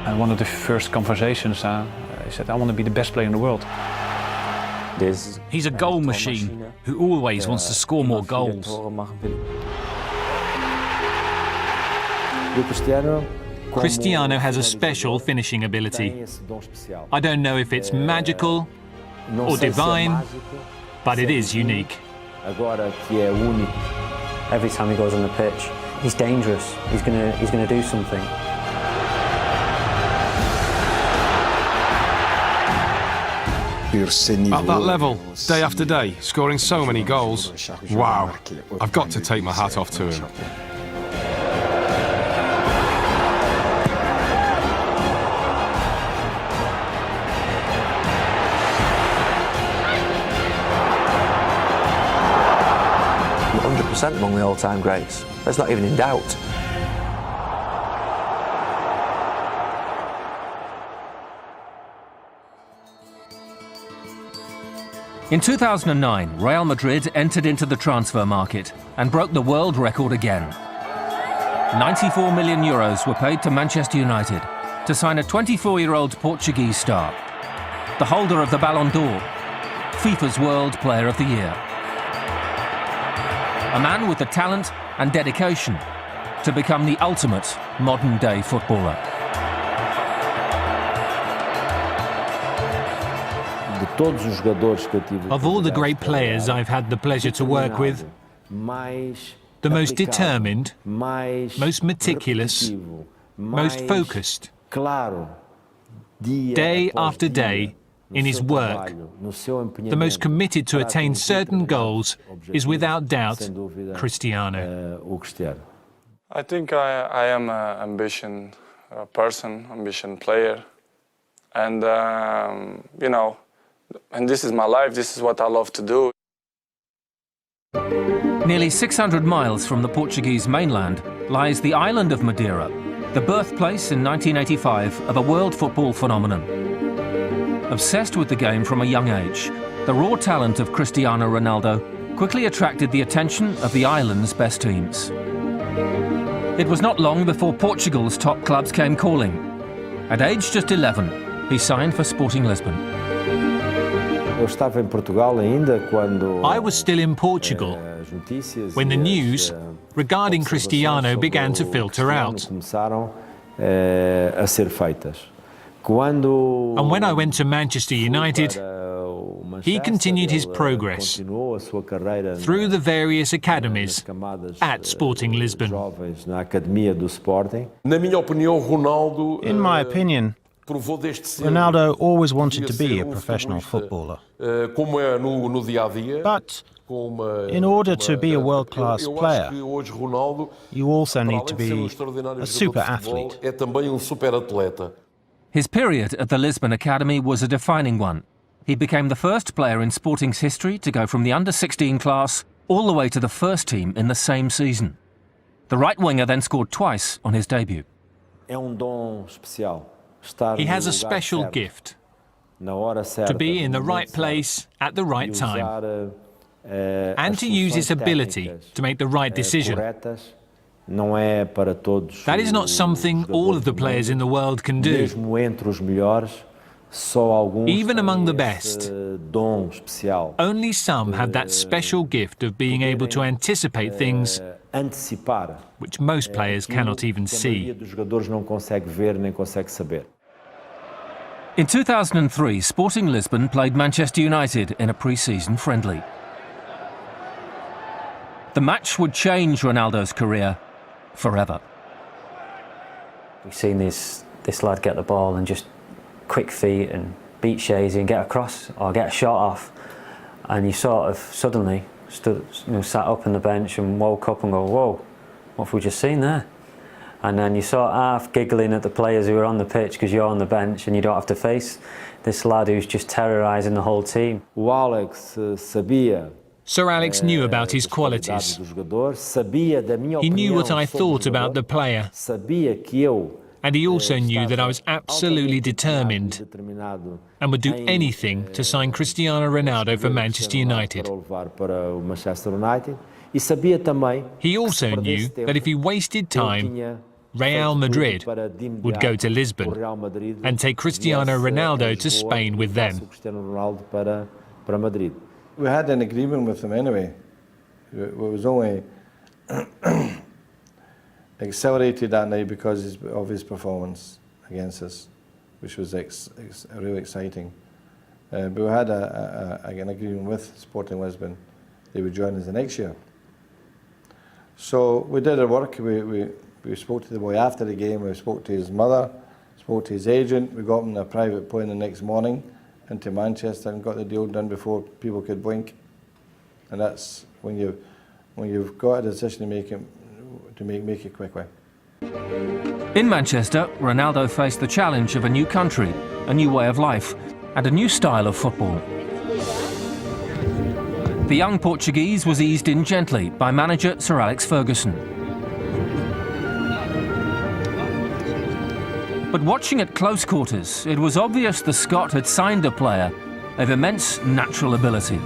And one of the first conversations, he said, I want to be the best player in the world. He's a goal machine who always wants to score more goals. Cristiano has a special finishing ability. I don't know if it's magical or divine, but it is unique. Every time he goes on the pitch, he's dangerous. He's gonna do something. At that level, day after day, scoring so many goals. Wow, I've got to take my hat off to him. Among the all-time greats. That's not even in doubt. In 2009, Real Madrid entered into the transfer market and broke the world record again. 94 million euros were paid to Manchester United to sign a 24-year-old Portuguese star, the holder of the Ballon d'Or, FIFA's World Player of the Year. A man with the talent and dedication to become the ultimate modern-day footballer. Of all the great players I've had the pleasure to work with, the most determined, most meticulous, most focused, day after day in his work, the most committed to attain certain goals is without doubt Cristiano. I think I am an ambitious person, ambitious player, and you know, and this is my life, this is what I love to do. Nearly 600 miles from the Portuguese mainland lies the island of Madeira, the birthplace in 1985 of a world football phenomenon. Obsessed with the game from a young age, the raw talent of Cristiano Ronaldo quickly attracted the attention of the island's best teams. It was not long before Portugal's top clubs came calling. At age just 11, he signed for Sporting Lisbon. I was still in Portugal when the news regarding Cristiano began to filter out. And when I went to Manchester United, he continued his progress through the various academies at Sporting Lisbon. In my opinion, Ronaldo always wanted to be a professional footballer. But in order to be a world-class player, you also need to be a super athlete. His period at the Lisbon Academy was a defining one. He became the first player in Sporting's history to go from the under-16 class all the way to the first team in the same season. The right winger then scored twice on his debut. He has a special gift to be in the right place at the right time and to use his ability to make the right decision. That is not something all of the players in the world can do. Even among the best, only some have that special gift of being able to anticipate things which most players cannot even see. In 2003, Sporting Lisbon played Manchester United in a pre-season friendly. The match would change Ronaldo's career forever. We've seen this lad get the ball and just quick feet and beat Shazy and get across or get a shot off, and you sort of suddenly sat up on the bench and woke up and go, whoa, what have we just seen there? And then you sort of half giggling at the players who are on the pitch because you're on the bench and you don't have to face this lad who's just terrorising the whole team. Sir Alex knew about his qualities. He knew what I thought about the player. And he also knew that I was absolutely determined and would do anything to sign Cristiano Ronaldo for Manchester United. He also knew that if he wasted time, Real Madrid would go to Lisbon and take Cristiano Ronaldo to Spain with them. We had an agreement with them anyway. It was only accelerated that night because of his performance against us, which was really exciting. But we had an agreement with Sporting Lisbon. They would join us the next year. So we did our work. We spoke to the boy after the game. We spoke to his mother, spoke to his agent. We got him a private plane the next morning into Manchester and got the deal done before people could blink. And that's when you've got a decision to make it quickly. In Manchester, Ronaldo faced the challenge of a new country, a new way of life, and a new style of football. The young Portuguese was eased in gently by manager Sir Alex Ferguson. But watching at close quarters, it was obvious the Scot had signed a player of immense natural ability.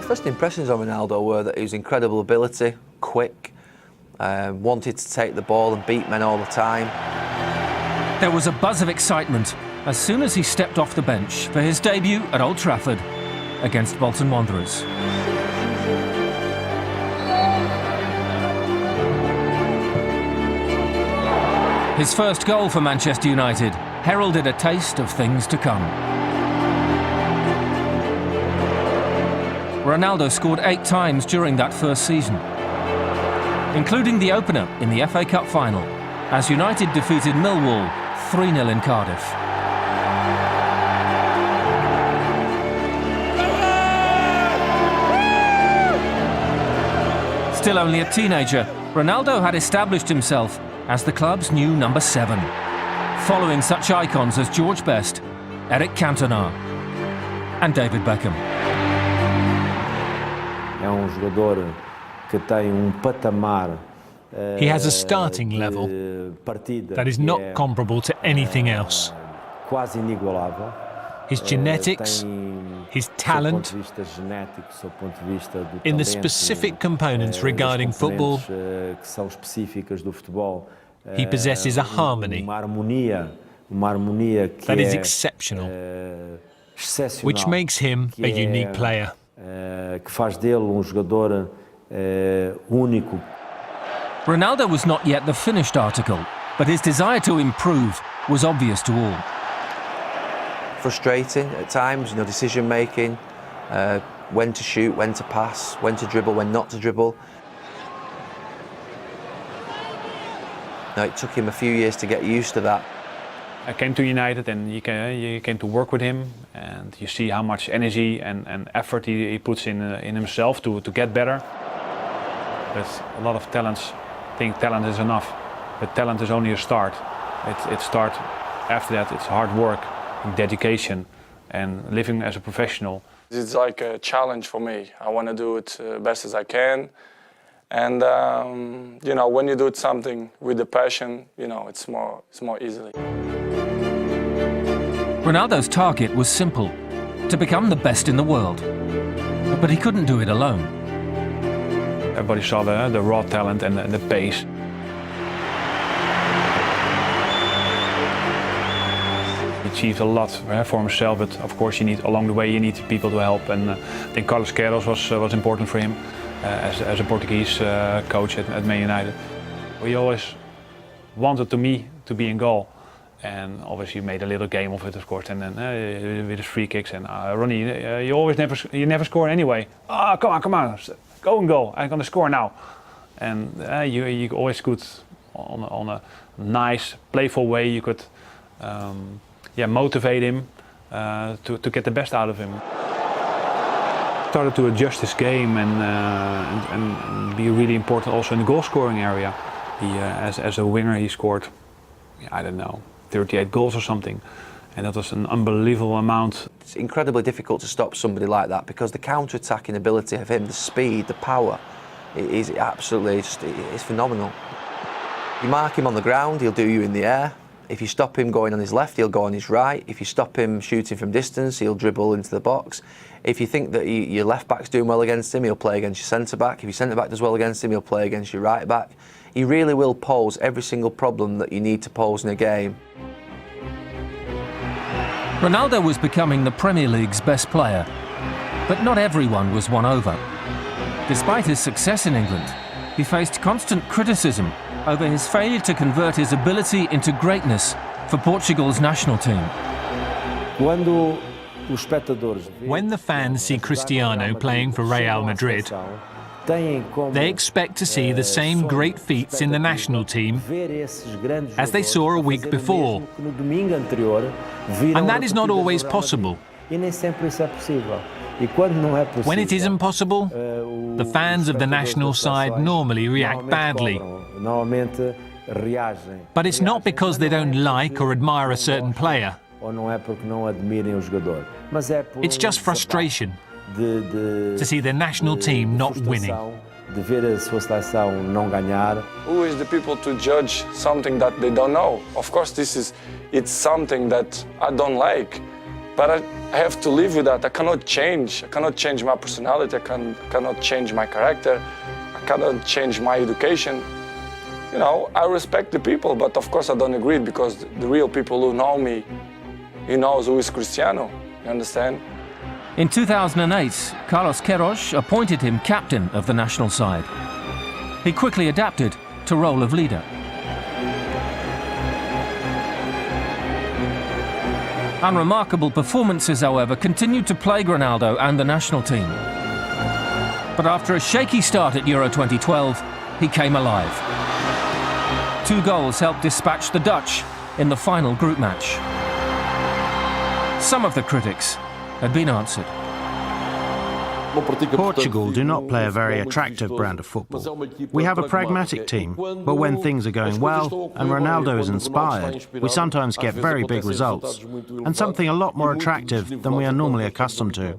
First impressions of Ronaldo were that he was incredible ability, quick, wanted to take the ball and beat men all the time. There was a buzz of excitement as soon as he stepped off the bench for his debut at Old Trafford against Bolton Wanderers. His first goal for Manchester United heralded a taste of things to come. Ronaldo scored 8 times during that first season, including the opener in the FA Cup final, as United defeated Millwall 3-0 in Cardiff. Still only a teenager, Ronaldo had established himself as the club's new number 7, following such icons as George Best, Eric Cantona and David Beckham. He has a starting level that is not comparable to anything else. His genetics, his talent, in the specific components regarding football, he possesses a harmony that is exceptional, which makes him a unique player. Ronaldo was not yet the finished article, but his desire to improve was obvious to all. Frustrating at times, decision making, when to shoot, when to pass, when to dribble, when not to dribble. It took him a few years to get used to that. I came to United and you came to work with him, and you see how much energy and effort he puts in himself to get better. But a lot of talents think talent is enough, but talent is only a start. It starts after that. It's hard work, dedication, and living as a professional. It's like a challenge for me. I want to do it best as I can. And when you do something with the passion, it's more easily. Ronaldo's target was simple: to become the best in the world. But he couldn't do it alone. Everybody saw the raw talent and the pace. He achieved a lot for himself, but of course along the way you need people to help. And I think Carlos Queiroz was important for him as a Portuguese coach at Man United. He always wanted me to be in goal. And obviously made a little game of it, of course, and then with his free kicks. And Ronnie, you never score anyway. Come on, go and go. I'm gonna score now. And you always could, on a nice, playful way, you could, motivate him to get the best out of him. Started to adjust his game and be really important also in the goal scoring area. As a winger, he scored, I don't know, 38 goals or something, and that was an unbelievable amount. It's incredibly difficult to stop somebody like that because the counter-attacking ability of him, the speed, the power, is absolutely it's phenomenal. You mark him on the ground, he'll do you in the air. If you stop him going on his left, he'll go on his right. If you stop him shooting from distance, he'll dribble into the box. If you think that your left back's doing well against him, he'll play against your centre back. If your centre back does well against him, he'll play against your right back. He really will pose every single problem that you need to pose in a game. Ronaldo was becoming the Premier League's best player, but not everyone was won over. Despite his success in England, he faced constant criticism over his failure to convert his ability into greatness for Portugal's national team. When the fans see Cristiano playing for Real Madrid, they expect to see the same great feats in the national team as they saw a week before. And that is not always possible. When it isn't possible, the fans of the national side normally react badly. But it's not because they don't like or admire a certain player. It's just frustration to see the national team not winning. Who is the people to judge something that they don't know? Of course, it's something that I don't like, but I have to live with that. I cannot change my personality. I cannot change my character. I cannot change my education. You know, I respect the people, but of course I don't agree, because the real people who know me, he knows who is Cristiano. You understand? In 2008, Carlos Queiroz appointed him captain of the national side. He quickly adapted to role of leader. Unremarkable performances, however, continued to plague Ronaldo and the national team. But after a shaky start at Euro 2012, he came alive. 2 goals helped dispatch the Dutch in the final group match. Some of the critics had been answered. Portugal do not play a very attractive brand of football. We have a pragmatic team, but when things are going well and Ronaldo is inspired, we sometimes get very big results, and something a lot more attractive than we are normally accustomed to.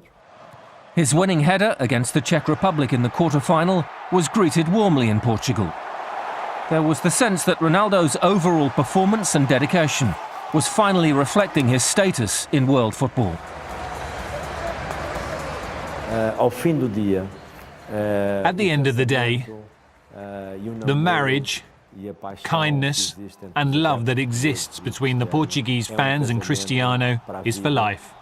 His winning header against the Czech Republic in the quarter-final was greeted warmly in Portugal. There was the sense that Ronaldo's overall performance and dedication was finally reflecting his status in world football. At the end of the day, the marriage, kindness and love that exists between the Portuguese fans and Cristiano is for life.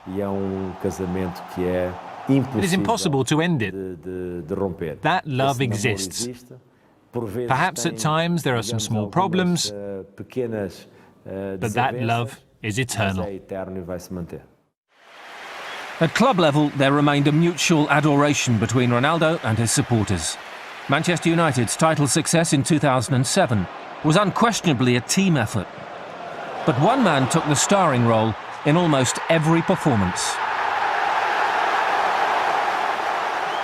It is impossible to end it. That love exists. Perhaps at times there are some small problems, but that love is eternal. At club level, there remained a mutual adoration between Ronaldo and his supporters. Manchester United's title success in 2007 was unquestionably a team effort. But one man took the starring role in almost every performance.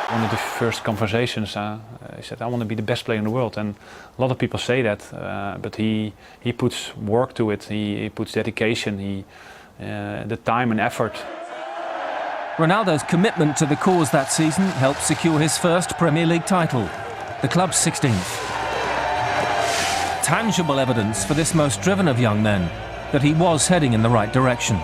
One of the first conversations, he said, I want to be the best player in the world. And a lot of people say that, but he puts work to it, he puts dedication, the time and effort. Ronaldo's commitment to the cause that season helped secure his first Premier League title, the club's 16th. Tangible evidence for this most driven of young men that he was heading in the right direction.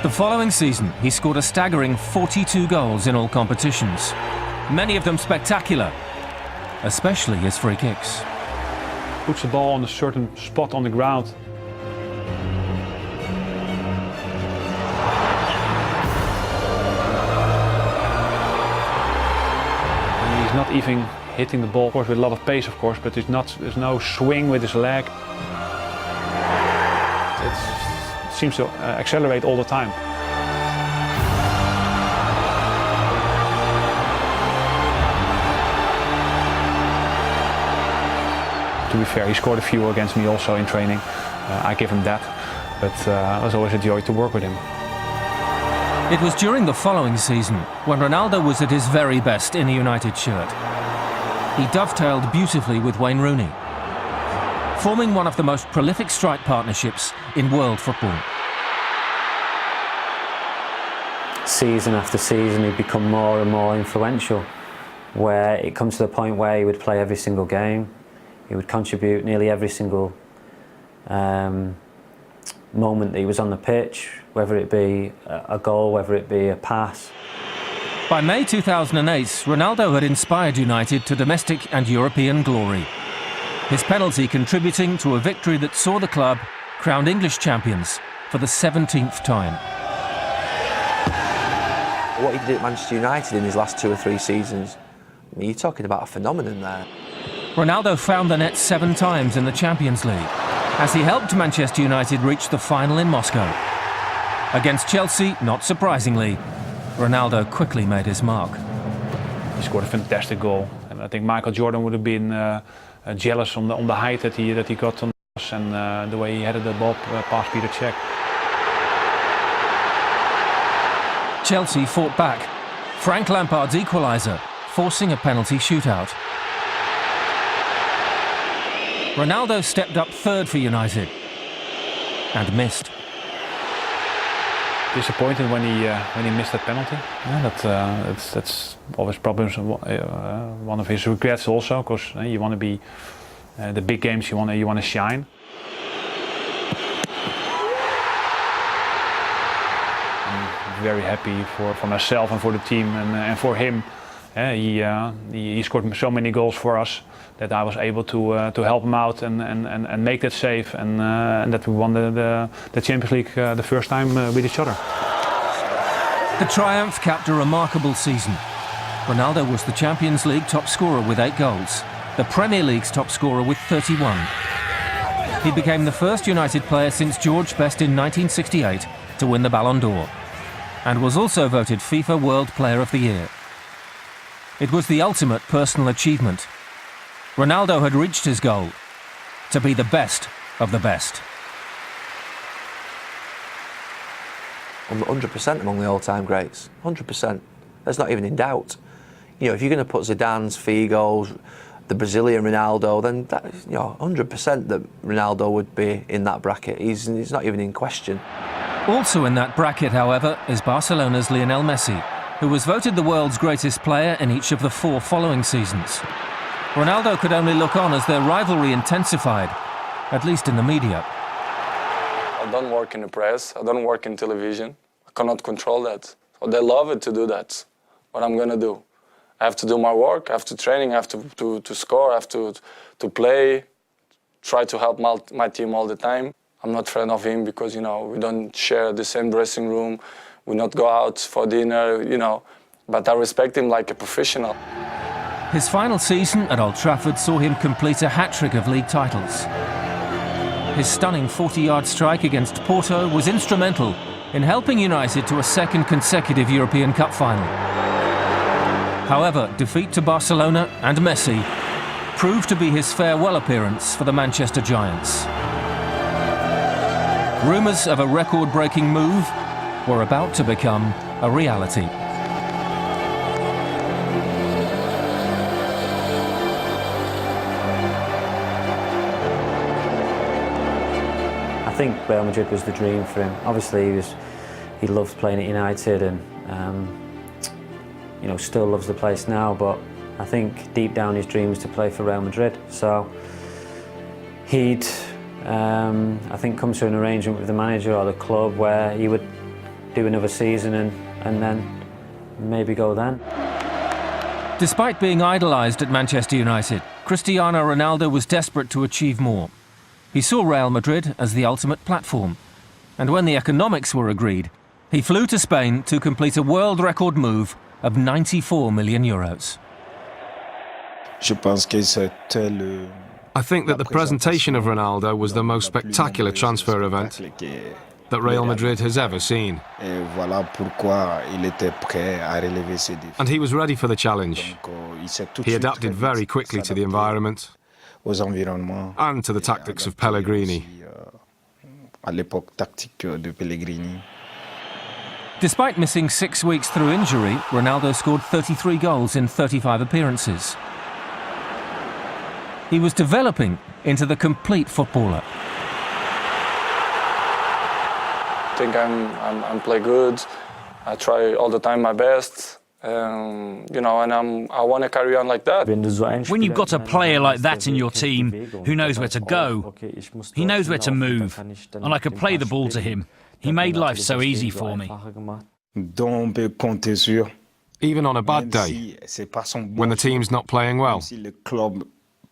The following season, he scored a staggering 42 goals in all competitions, many of them spectacular, especially his free kicks. Puts the ball on a certain spot on the ground. He's not even hitting the ball, of course, with a lot of pace, of course, but there's no swing with his leg. It seems to accelerate all the time. To be fair, he scored a few against me also in training. I give him that, but it was always a joy to work with him. It was during the following season when Ronaldo was at his very best in a United shirt. He dovetailed beautifully with Wayne Rooney, forming one of the most prolific strike partnerships in world football. Season after season, he'd become more and more influential, where it comes to the point where he would play every single game. He would contribute nearly every single moment that he was on the pitch, whether it be a goal, whether it be a pass. By May 2008, Ronaldo had inspired United to domestic and European glory. His penalty contributing to a victory that saw the club crowned English champions for the 17th time. What he did at Manchester United in his last 2 or 3 seasons, I mean, you're talking about a phenomenon there. Ronaldo found the net 7 times in the Champions League, as he helped Manchester United reach the final in Moscow. Against Chelsea, not surprisingly, Ronaldo quickly made his mark. He scored a fantastic goal, and I think Michael Jordan would have been jealous on the height that he got on the cross and the way he headed the ball past Peter Cech. Chelsea fought back. Frank Lampard's equaliser, forcing a penalty shootout. Ronaldo stepped up third for United and missed. Disappointed when he missed that penalty. Yeah, that's always probably one of his regrets also, because you want to be the big games. You want to shine. I'm very happy for myself and for the team and for him. He scored so many goals for us that I was able to help him out and make that save, and that we won the Champions League the first time with each other. The triumph capped a remarkable season. Ronaldo was the Champions League top scorer with 8 goals, the Premier League's top scorer with 31. He became the first United player since George Best in 1968 to win the Ballon d'Or, and was also voted FIFA World Player of the Year. It was the ultimate personal achievement. Ronaldo had reached his goal, to be the best of the best. 100% among the all-time greats, 100%. That's not even in doubt. You know, if you're going to put Zidane's, Figo's, the Brazilian Ronaldo, then that, 100% that Ronaldo would be in that bracket. He's not even in question. Also in that bracket, however, is Barcelona's Lionel Messi, who was voted the world's greatest player in each of the 4 following seasons. Ronaldo could only look on as their rivalry intensified, at least in the media. I don't work in the press, I don't work in television. I cannot control that. So they love it to do that. What I'm going to do? I have to do my work, I have to training, I have to score, I have to play, try to help my team all the time. I'm not afraid of him because, we don't share the same dressing room, we not go out for dinner, but I respect him like a professional. His final season at Old Trafford saw him complete a hat-trick of league titles. His stunning 40-yard strike against Porto was instrumental in helping United to a second consecutive European Cup final. However, defeat to Barcelona and Messi proved to be his farewell appearance for the Manchester Giants. Rumours of a record-breaking move were about to become a reality. I think Real Madrid was the dream for him. Obviously, he loved playing at United, and still loves the place now. But I think deep down his dream was to play for Real Madrid. So he'd, I think, come to an arrangement with the manager or the club where he would do another season and then maybe go then. Despite being idolised at Manchester United, Cristiano Ronaldo was desperate to achieve more. He saw Real Madrid as the ultimate platform, and when the economics were agreed, he flew to Spain to complete a world record move of €94 million. I think that the presentation of Ronaldo was the most spectacular transfer event that Real Madrid has ever seen. And he was ready for the challenge. He adapted very quickly to the environment and to the tactics of Pellegrini. Despite missing 6 weeks through injury, Ronaldo scored 33 goals in 35 appearances. He was developing into the complete footballer. I think I'm play good. I try all the time my best. You know, and I want to carry on like that. When you've got a player like that in your team who knows where to go, he knows where to move, and I could play the ball to him. He made life so easy for me. Even on a bad day, when the team's not playing well,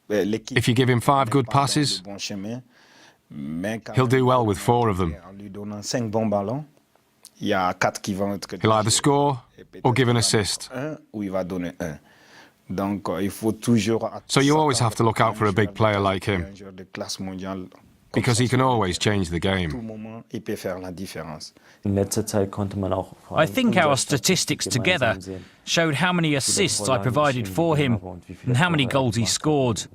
if you give him 5 good passes, he'll do well with 4 of them. He'll either score or give an assist. So you always have to look out for a big player like him, because he can always change the game. I think our statistics together showed how many assists I provided for him and how many goals he scored.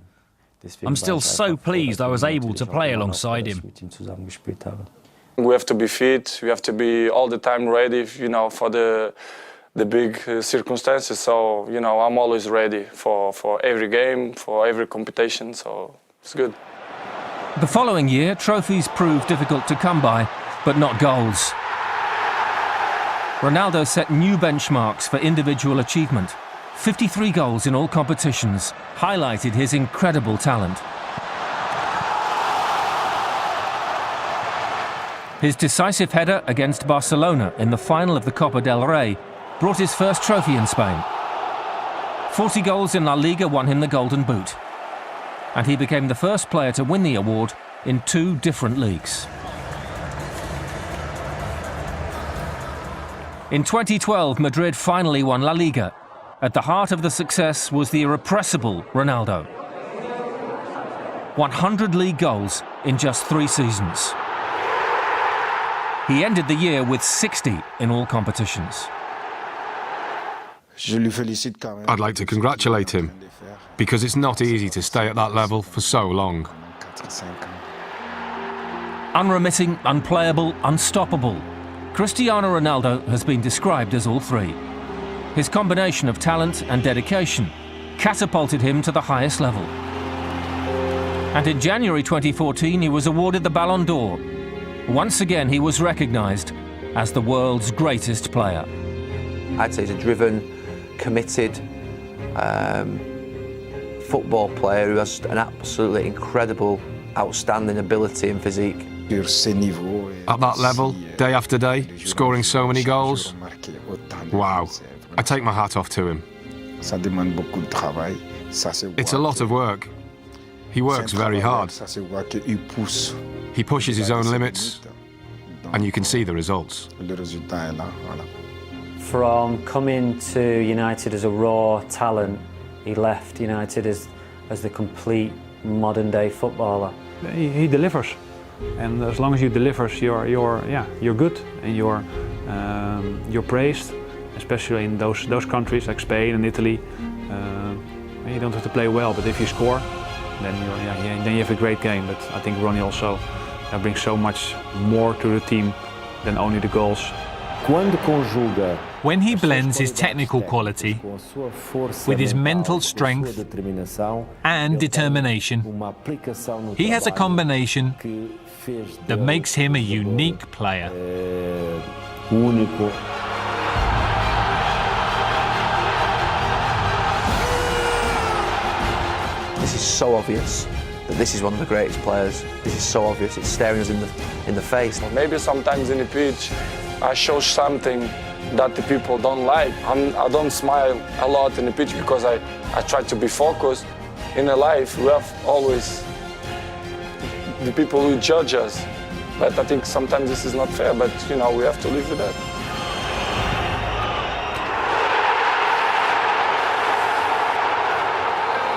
I'm still so pleased I was able to play alongside him. We have to be fit, we have to be all the time ready, you know, for the big circumstances. So, you know, I'm always ready for every game, for every competition, so it's good. The following year, trophies proved difficult to come by, but not goals. Ronaldo set new benchmarks for individual achievement. 53 goals in all competitions highlighted his incredible talent. His decisive header against Barcelona in the final of the Copa del Rey brought his first trophy in Spain. 40 goals in La Liga won him the Golden Boot, and he became the first player to win the award in 2 different leagues. In 2012, Madrid finally won La Liga. At the heart of the success was the irrepressible Ronaldo. 100 league goals in just 3 seasons. He ended the year with 60 in all competitions. I'd like to congratulate him, because it's not easy to stay at that level for so long. Unremitting, unplayable, unstoppable. Cristiano Ronaldo has been described as all 3. His combination of talent and dedication catapulted him to the highest level. And in January 2014, he was awarded the Ballon d'Or. Once again, he was recognised as the world's greatest player. I'd say he's a driven, committed football player who has an absolutely incredible, outstanding ability and physique. At that level, day after day, scoring so many goals, wow, I take my hat off to him. It's a lot of work. He works very hard. He pushes his own limits, and you can see the results. From coming to United as a raw talent, he left United as the complete modern-day footballer. He delivers, and as long as you deliver, you're good, and you're praised, especially in those countries like Spain and Italy. You don't have to play well, but if you score, then you have a great game. But I think Ronnie also brings so much more to the team than only the goals. When he blends his technical quality with his mental strength and determination, he has a combination that makes him a unique player. This is so obvious that this is one of the greatest players. This is so obvious, it's staring us in the face. Maybe sometimes in the pitch I show something that the people don't like. I don't smile a lot in the pitch because I try to be focused. In a life we have always the people who judge us, but I think sometimes this is not fair, but you know, we have to live with that.